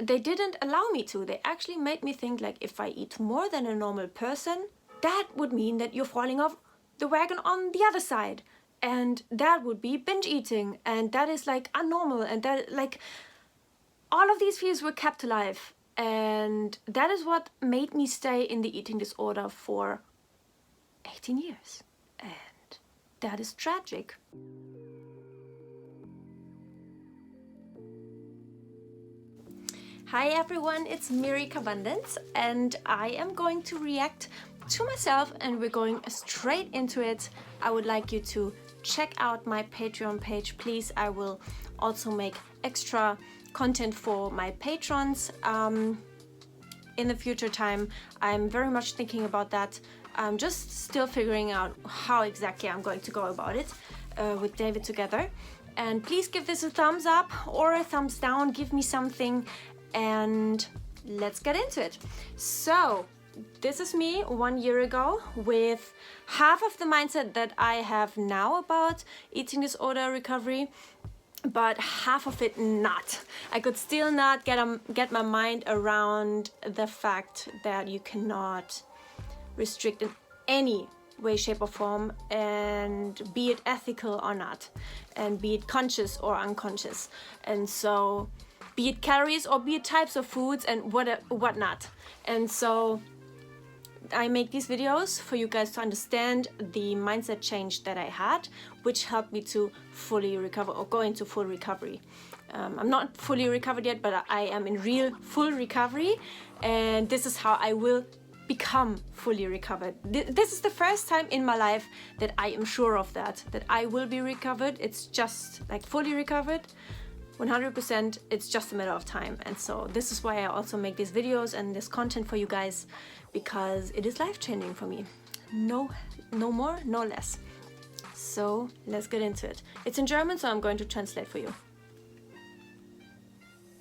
they didn't allow me to. They actually made me think like if I eat more than a normal person, that would mean that you're falling off the wagon on the other side. And that would be binge eating. And that is like abnormal. And that like all of these fears were kept alive. And that is what made me stay in the eating disorder for 18 years. And that is tragic. Hi everyone, it's Miri Carbundance, and I am going to react to myself, and we're going straight into it. I would like you to check out my Patreon page, please. I will also make extra content for my patrons in the future time. I'm very much thinking about that. I'm just still figuring out how exactly I'm going to go about it with David together. And please give this a thumbs up or a thumbs down, give me something, and let's get into it. So this is me 1 year ago with half of the mindset that I have now about eating disorder recovery, but half of it not. I could still not get my mind around the fact that you cannot restrict in any way, shape or form, and be it ethical or not, and be it conscious or unconscious, and so be it calories or be it types of foods and whatnot. And so I make these videos for you guys to understand the mindset change that I had, which helped me to fully recover or go into full recovery. I'm not fully recovered yet, but I am in real full recovery, and this is how I will become fully recovered. This is the first time in my life that I am sure of that I will be recovered. It's just like fully recovered. 100%, it's just a matter of time. And so this is why I also make these videos and this content for you guys, because it is life-changing for me. No more, no less. So let's get into it. It's in German, so I'm going to translate for you.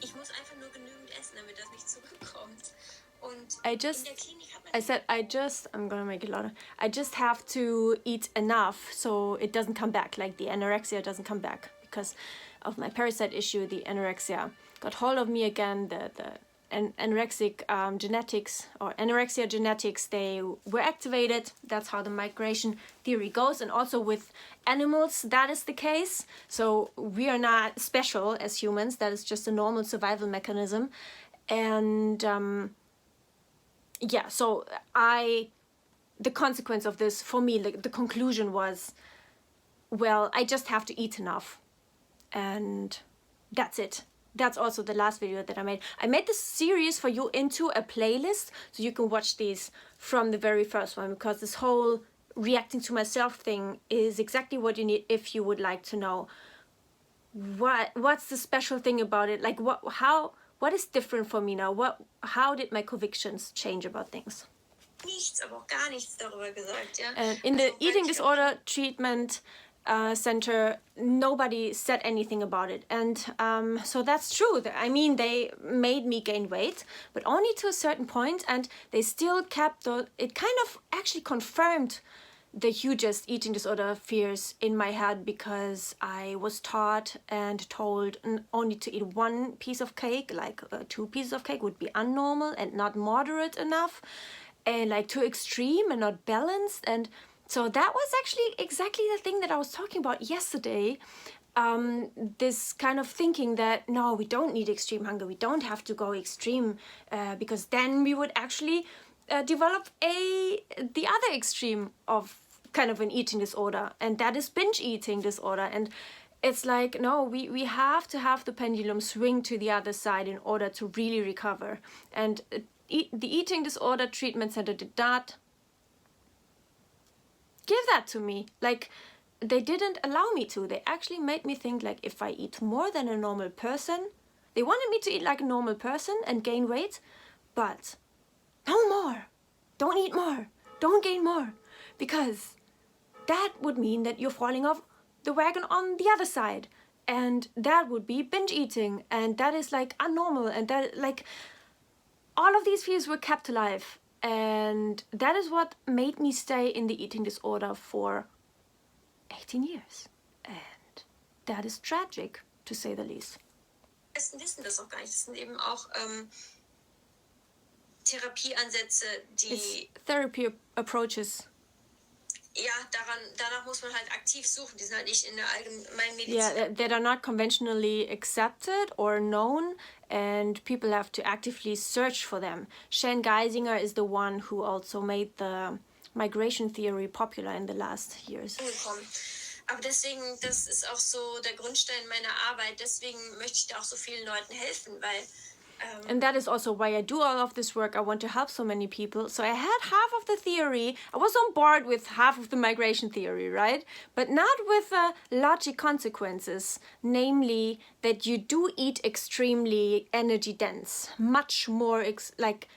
Ich muss einfach nur genügend essen, damit das nicht zurückkommt. Und I'm gonna make it louder. I just have to eat enough so it doesn't come back, like the anorexia doesn't come back. Because of my parasite issue, the anorexia got hold of me again. The anorexic genetics, or anorexia genetics, they were activated. That's how the migration theory goes. And also with animals, that is the case. So we are not special as humans. That is just a normal survival mechanism. And yeah, so the consequence of this for me, the conclusion was, well, I just have to eat enough. And that's it. That's also the last video that I made. I made this series for you into a playlist, so you can watch these from the very first one, because this whole reacting to myself thing is exactly what you need if you would like to know what's the special thing about it, like what is different for me now, how did my convictions change about things. nichts, aber auch gar nichts darüber gesagt, ja. And in the eating disorder treatment center, nobody said anything about it, and so that's true. I mean, they made me gain weight, but only to a certain point, and they still kept it kind of actually confirmed the hugest eating disorder fears in my head, because I was taught and told only to eat one piece of cake, like 2 pieces of cake would be unnormal and not moderate enough, and like too extreme and not balanced. And so that was actually exactly the thing that I was talking about yesterday. This kind of thinking that, no, we don't need extreme hunger. We don't have to go extreme because then we would actually develop the other extreme of kind of an eating disorder. And that is binge eating disorder. And it's like, no, we have to have the pendulum swing to the other side in order to really recover. And the eating disorder treatment center did not give that to me. Like, they didn't allow me to. They actually made me think like if I eat more than a normal person, they wanted me to eat like a normal person and gain weight, but no more. Don't eat more. Don't gain more. Because that would mean that you're falling off the wagon on the other side. And that would be binge eating. And that is like abnormal. And that, like, all of these fears were kept alive. And that is what made me stay in the eating disorder for 18 years. And that is tragic, to say the least. meisten wissen das auch gar nicht. Das sind eben auch Therapieansätze, die... It's therapy approaches. Ja, danach muss man halt aktiv suchen. Die sind halt nicht in der allgemeinen Medizin. Yeah, that are not conventionally accepted or known, and people have to actively search for them. Shane Geisinger is the one who also made the migration theory popular in the last years. Angekommen. Aber deswegen, das ist auch so der Grundstein meiner Arbeit. Deswegen möchte ich da auch so vielen Leuten helfen, weil... And that is also why I do all of this work. I want to help so many people. So I had half of the theory. I was on board with half of the migration theory, right? But not with logic consequences. Namely, that you do eat extremely energy dense. Much more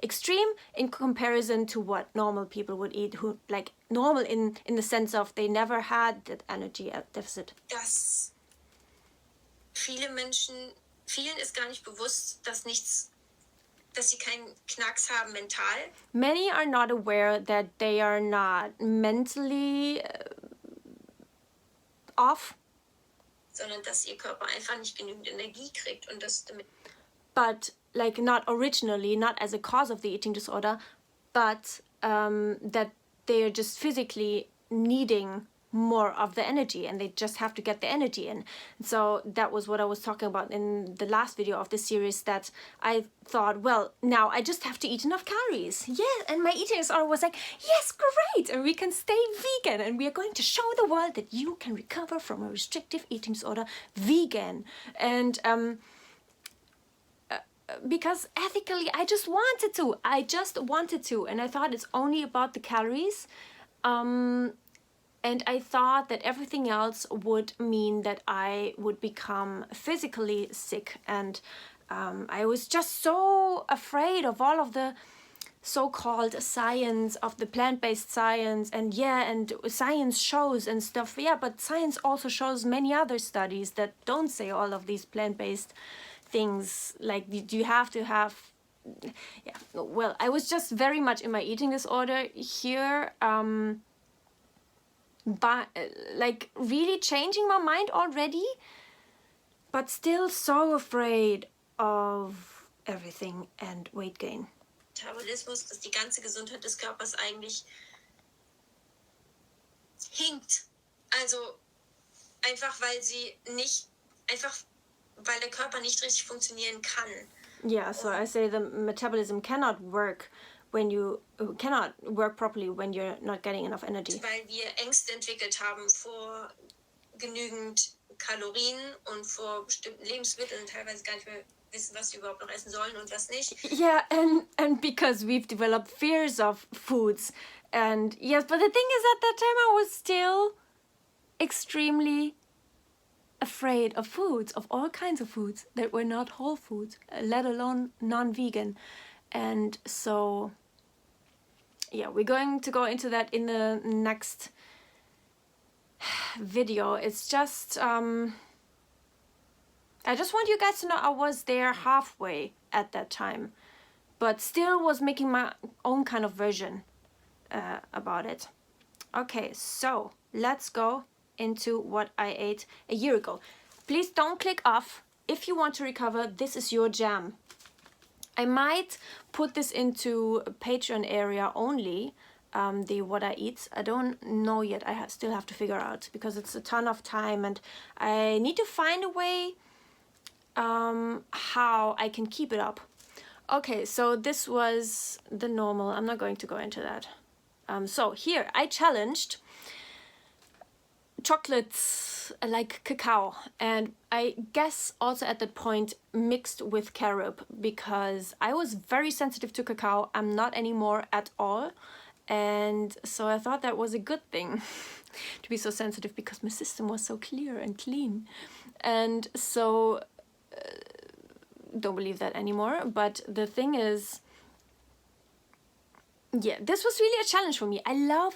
extreme in comparison to what normal people would eat. Who like normal in the sense of they never had that energy deficit. Dass viele Menschen... Vielen ist gar nicht bewusst, dass sie keinen Knacks haben mental. Many are not aware that they are not mentally off. Sondern dass ihr Körper einfach nicht genügend Energie kriegt und das damit. But like not originally, not as a cause of the eating disorder, but that they are just physically needing more of the energy and they just have to get the energy in. So that was what I was talking about in the last video of the series, that I thought, well, now I just have to eat enough calories. Yeah, and my eating disorder was like, yes, great, and we can stay vegan and we are going to show the world that you can recover from a restrictive eating disorder vegan. And because ethically I just wanted to, and I thought it's only about the calories. And I thought that everything else would mean that I would become physically sick. And I was just so afraid of all of the so-called science, of the plant-based science. And yeah, and science shows and stuff. Yeah, but science also shows many other studies that don't say all of these plant-based things. Like, you have to have... Yeah, well, I was just very much in my eating disorder here. But like really changing my mind already, but still so afraid of everything and weight gain. Metabolismus, dass die ganze Gesundheit des Körpers eigentlich hinkt. Also einfach weil der Körper nicht richtig funktionieren kann. Yeah, so I say the metabolism cannot work when you cannot work properly when you're not getting enough energy. Weil wir Ängste entwickelt haben vor genügend Kalorien und vor bestimmten Lebensmitteln, teilweise gar nicht mehr wissen, was wir überhaupt noch essen sollen und was nicht. Yeah, and because we've developed fears of foods. And yes, but the thing is, at that time I was still extremely afraid of foods, of all kinds of foods that were not whole foods, let alone non-vegan. And so, yeah, we're going to go into that in the next video. It's just, I just want you guys to know I was there halfway at that time, but still was making my own kind of version about it. Okay, so let's go into what I ate a year ago. Please don't click off. If you want to recover, this is your jam. I might put this into a Patreon area only, the what I eat. I don't know yet. I still have to figure out because it's a ton of time and I need to find a way how I can keep it up. Okay, so this was the normal. I'm not going to go into that. So here I challenged chocolates like cacao, and I guess also at that point mixed with carob, because I was very sensitive to cacao. I'm not anymore at all, and so I thought that was a good thing to be so sensitive because my system was so clear and clean. And so don't believe that anymore. But the thing is, yeah, this was really a challenge for me. I love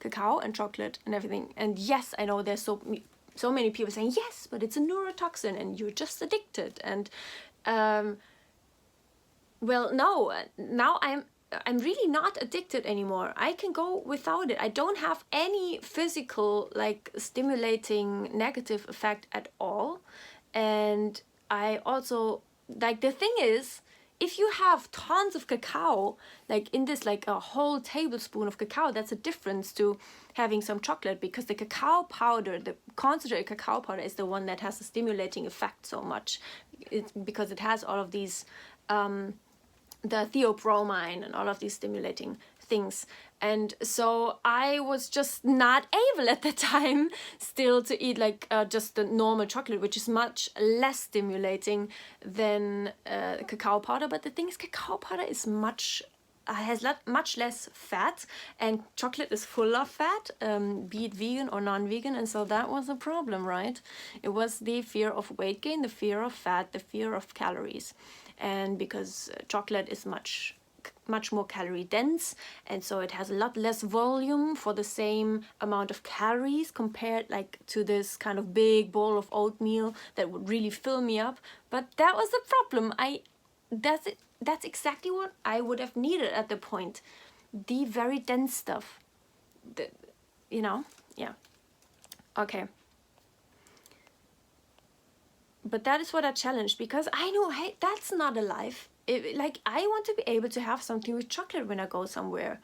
cacao and chocolate and everything. And yes, I know there's so many people saying, yes, but it's a neurotoxin and you're just addicted. And well, no, now I'm really not addicted anymore. I can go without it. I don't have any physical, like, stimulating negative effect at all. And I also, like, the thing is, if you have tons of cacao, like in this, like a whole tablespoon of cacao, that's a difference to having some chocolate, because the cacao powder, the concentrated cacao powder, is the one that has a stimulating effect so much. Because it has all of these, the theobromine and all of these stimulating things. And so I was just not able at the time still to eat like just the normal chocolate, which is much less stimulating than cacao powder. But the thing is, cacao powder is much less fat, and chocolate is full of fat, be it vegan or non-vegan. And so that was a problem, right? It was the fear of weight gain, the fear of fat, the fear of calories. And because chocolate is much more calorie dense, and so it has a lot less volume for the same amount of calories compared like to this kind of big bowl of oatmeal that would really fill me up. But that was the problem. That's exactly what I would have needed at the point. The very dense stuff. Yeah. Okay. But that is what I challenged, because I know, hey, that's not a life. Like, I want to be able to have something with chocolate when I go somewhere.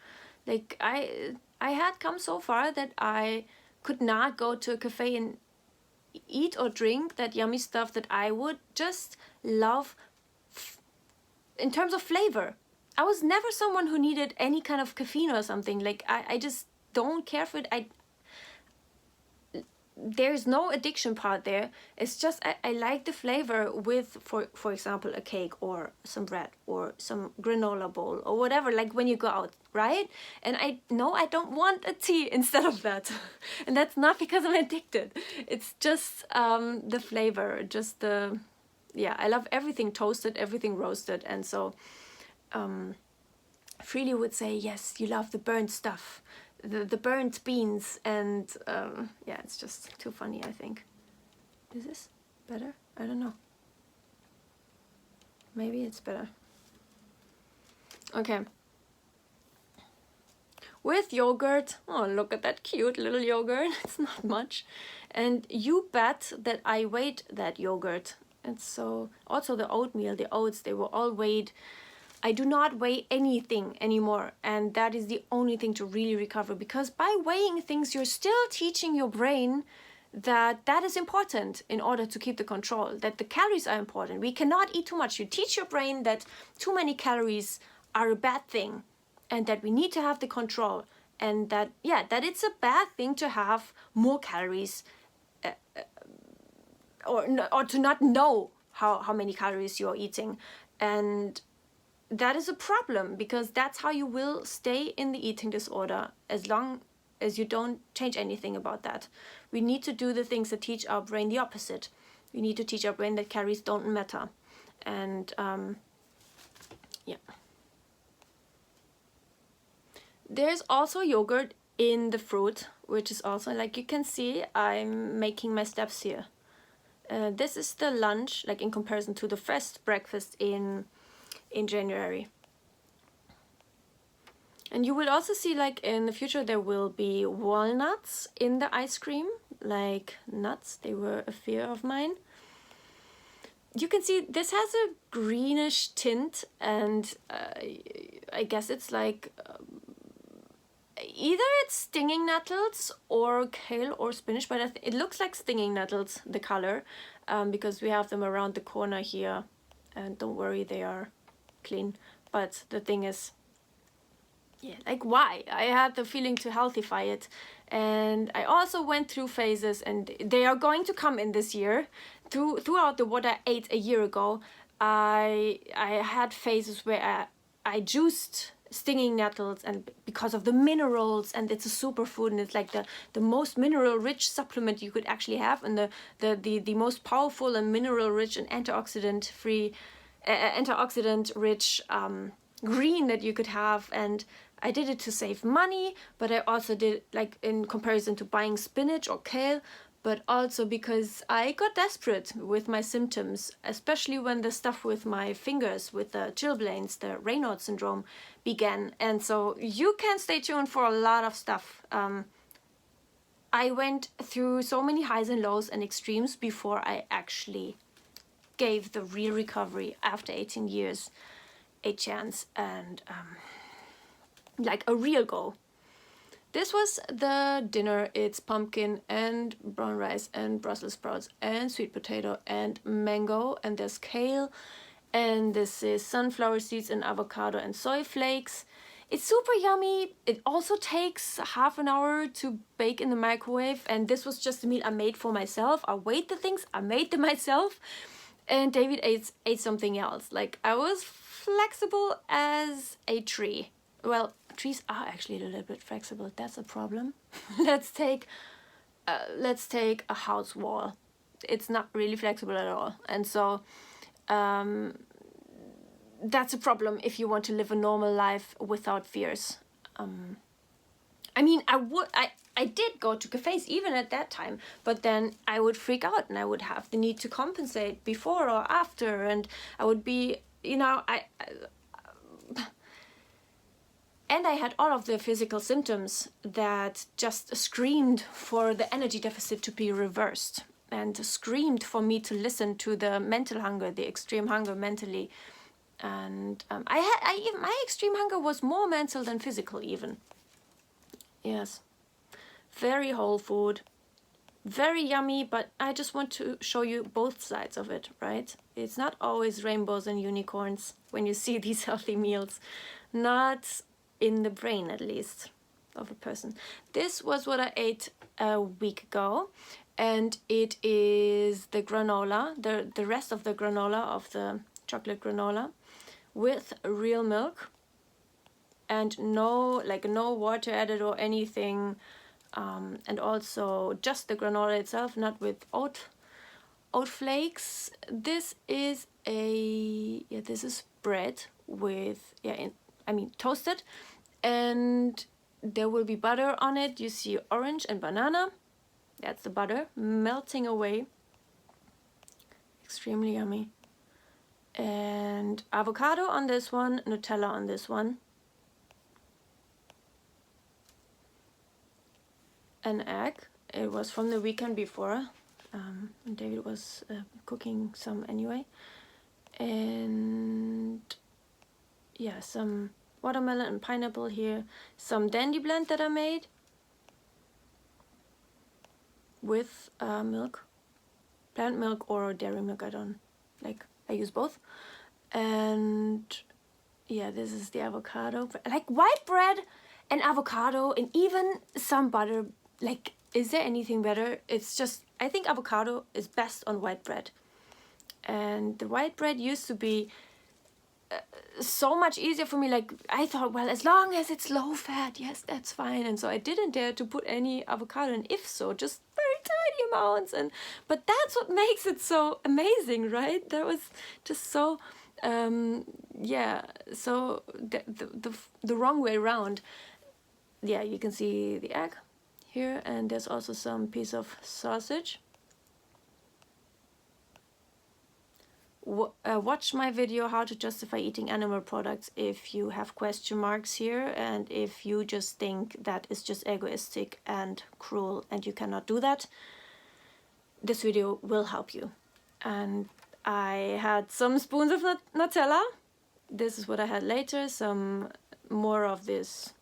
Like, I had come so far that I could not go to a cafe and eat or drink that yummy stuff that I would just love in terms of flavor. I was never someone who needed any kind of caffeine or something. Like, I just don't care for it. There's no addiction part there. It's just I like the flavor with, for example, a cake or some bread or some granola bowl or whatever, like when you go out, right? And I don't want a tea instead of that. And that's not because I'm addicted. It's just the flavor, just I love everything toasted, everything roasted. And so Freely would say, yes, you love the burnt stuff, the burnt beans, and it's just too funny, I think. Is this better? I don't know. Maybe it's better. Okay. With yogurt, oh, look at that cute little yogurt. It's not much. And you bet that I weighed that yogurt. And so also the oatmeal, the oats, they were all weighed. I do not weigh anything anymore, and that is the only thing to really recover, because by weighing things, you're still teaching your brain that is important in order to keep the control, that the calories are important. We cannot eat too much. You teach your brain that too many calories are a bad thing, and that we need to have the control, and that it's a bad thing to have more calories, or to not know how many calories you're eating. And that is a problem, because that's how you will stay in the eating disorder as long as you don't change anything about that. We need to do the things that teach our brain the opposite. We need to teach our brain that calories don't matter. And there's also yogurt in the fruit, which is also, like you can see, I'm making my steps here. This is the lunch, like in comparison to the first breakfast in January. And you will also see, like in the future, there will be walnuts in the ice cream, like nuts. They were a fear of mine. You can see this has a greenish tint, and I guess it's like either it's stinging nettles or kale or spinach, but it looks like stinging nettles, the color, because we have them around the corner here. And don't worry, they are clean. But the thing is, like, why? I had the feeling to healthify it. And I also went through phases, and they are going to come in this year. Throughout what I ate a year ago, I had phases where I juiced stinging nettles, and because of the minerals, and it's a superfood, and it's like the most mineral rich supplement you could actually have, and the most powerful and mineral rich and antioxidant rich green that you could have. And I did it to save money, but I also did, like, in comparison to buying spinach or kale, but also because I got desperate with my symptoms, especially when the stuff with my fingers, with the chilblains, the Raynaud syndrome, began. And so you can stay tuned for a lot of stuff I went through so many highs and lows and extremes before I actually gave the real recovery after 18 years a chance and like a real go. This was the dinner. It's pumpkin and brown rice and Brussels sprouts and sweet potato and mango, and there's kale, and this is sunflower seeds and avocado and soy flakes. It's super yummy. It also takes half an hour to bake in the microwave, and this was just a meal I made for myself. I weighed the things, I made them myself, and David ate something else. Like, I was flexible as a tree. Well, trees are actually a little bit flexible. That's a problem. let's take a house wall. It's not really flexible at all, and so that's a problem if you want to live a normal life without fears. I mean, I did go to cafes even at that time, but then I would freak out and I would have the need to compensate before or after, and I would be, you know, and I had all of the physical symptoms that just screamed for the energy deficit to be reversed, and screamed for me to listen to the mental hunger, the extreme hunger mentally. And my extreme hunger was more mental than physical even. Yes. Very whole food. Very yummy, but I just want to show you both sides of it, right? It's not always rainbows and unicorns when you see these healthy meals. Not in the brain, at least, of a person. This was what I ate a week ago, and it is the granola, the rest of the granola, of the chocolate granola, with real milk, and no water added or anything, and also just the granola itself, not with oat flakes. This is bread with toasted, and there will be butter on it. You see orange and banana. That's the butter melting away. Extremely yummy. And avocado on this one, Nutella on this one. An egg. It was from the weekend before. David was cooking some anyway. And yeah, some watermelon and pineapple here. Some dandy blend that I made with milk. Plant milk or dairy milk, I use both. And yeah, this is the avocado. Like, white bread and avocado and even some butter. Like, is there anything better? It's just, I think avocado is best on white bread. And the white bread used to be so much easier for me. Like, I thought, well, as long as it's low fat, yes, that's fine. And so I didn't dare to put any avocado in, if so, just very tiny amounts. But that's what makes it so amazing, right? That was just so so the wrong way around. Yeah, you can see the egg here, and there's also some piece of sausage. Watch my video how to justify eating animal products if you have question marks here, and if you just think that is just egoistic and cruel and you cannot do that. This video will help you. And I had some spoons of Nutella. This is what I had later, some more of this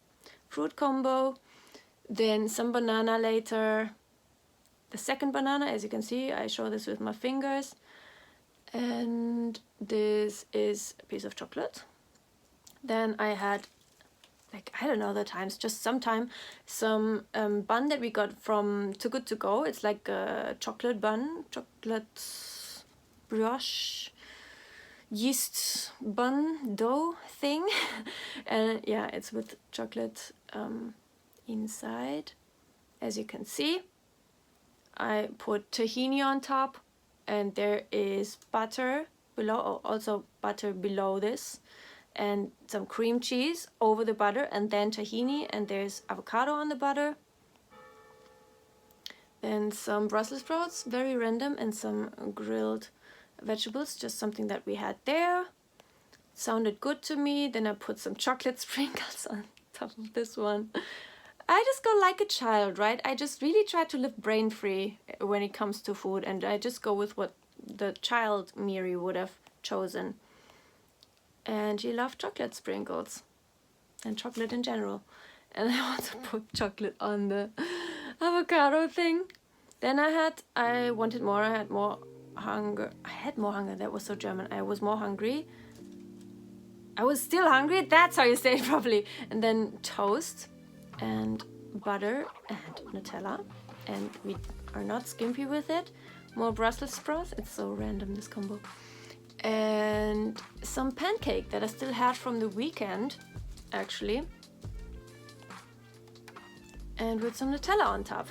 fruit combo. Then some banana later. The second banana, as you can see, I show this with my fingers. And this is a piece of chocolate. Then I had, like, I don't know the times, just sometime, some bun that we got from Too Good To Go. It's like a chocolate bun, chocolate brioche, yeast bun dough thing. And yeah, it's with chocolate inside. As you can see, I put tahini on top. And there is butter below, also butter below this, and some cream cheese over the butter, and then tahini, and there's avocado on the butter. Then some Brussels sprouts, very random, and some grilled vegetables, just something that we had there. Sounded good to me. Then I put some chocolate sprinkles on top of this one. I just go like a child, right? I just really try to live brain free when it comes to food, and I just go with what the child Miri would have chosen. And she loved chocolate sprinkles and chocolate in general. And I want to put chocolate on the avocado thing. Then I wanted more. I had more hunger. That was so German. I was more hungry. I was still hungry. That's how you say it properly. And then toast and butter and Nutella. And we are not skimpy with it. More Brussels sprouts. It's so random, this combo. And some pancake that I still had from the weekend, actually. And with some Nutella on top.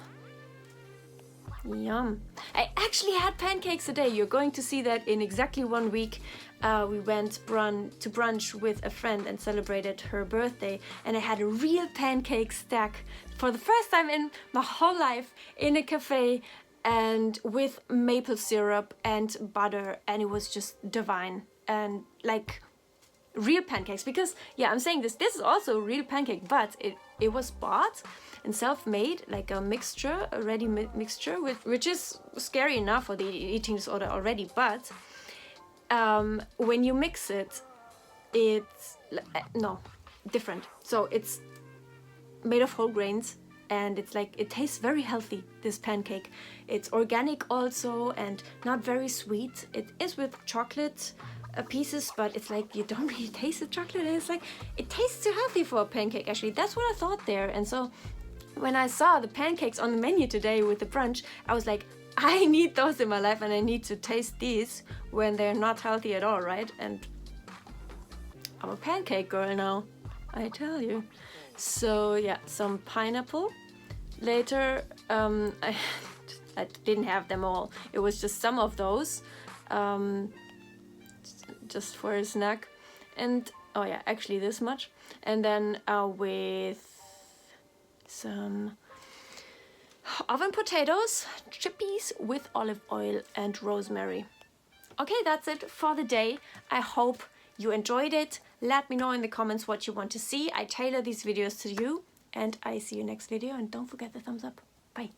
Yum. I actually had pancakes today. You're going to see that in exactly 1 week. We went to brunch with a friend and celebrated her birthday. And I had a real pancake stack for the first time in my whole life in a cafe, and with maple syrup and butter. And it was just divine. And like real pancakes. Because, yeah, I'm saying this is also a real pancake, but it was bought and self-made, like a mixture, a ready-made mixture, which is scary enough for the eating disorder already. But when you mix it, it's different. So it's made of whole grains, and it's like, it tastes very healthy, this pancake. It's organic also, and not very sweet. It is with chocolate pieces, but it's like you don't really taste the chocolate. It's like, it tastes too healthy for a pancake, actually. That's what I thought there. And so when I saw the pancakes on the menu today with the brunch, I was like, I need those in my life, and I need to taste these when they're not healthy at all, right? And I'm a pancake girl now, I tell you. So yeah, some pineapple. Later, I didn't have them all. It was just some of those, just for a snack. And oh yeah, actually this much. And then with some oven potatoes, chippies with olive oil and rosemary. Okay, that's it for the day. I hope you enjoyed it. Let me know in the comments what you want to see. I tailor these videos to you, and I see you next video. And don't forget the thumbs up. Bye.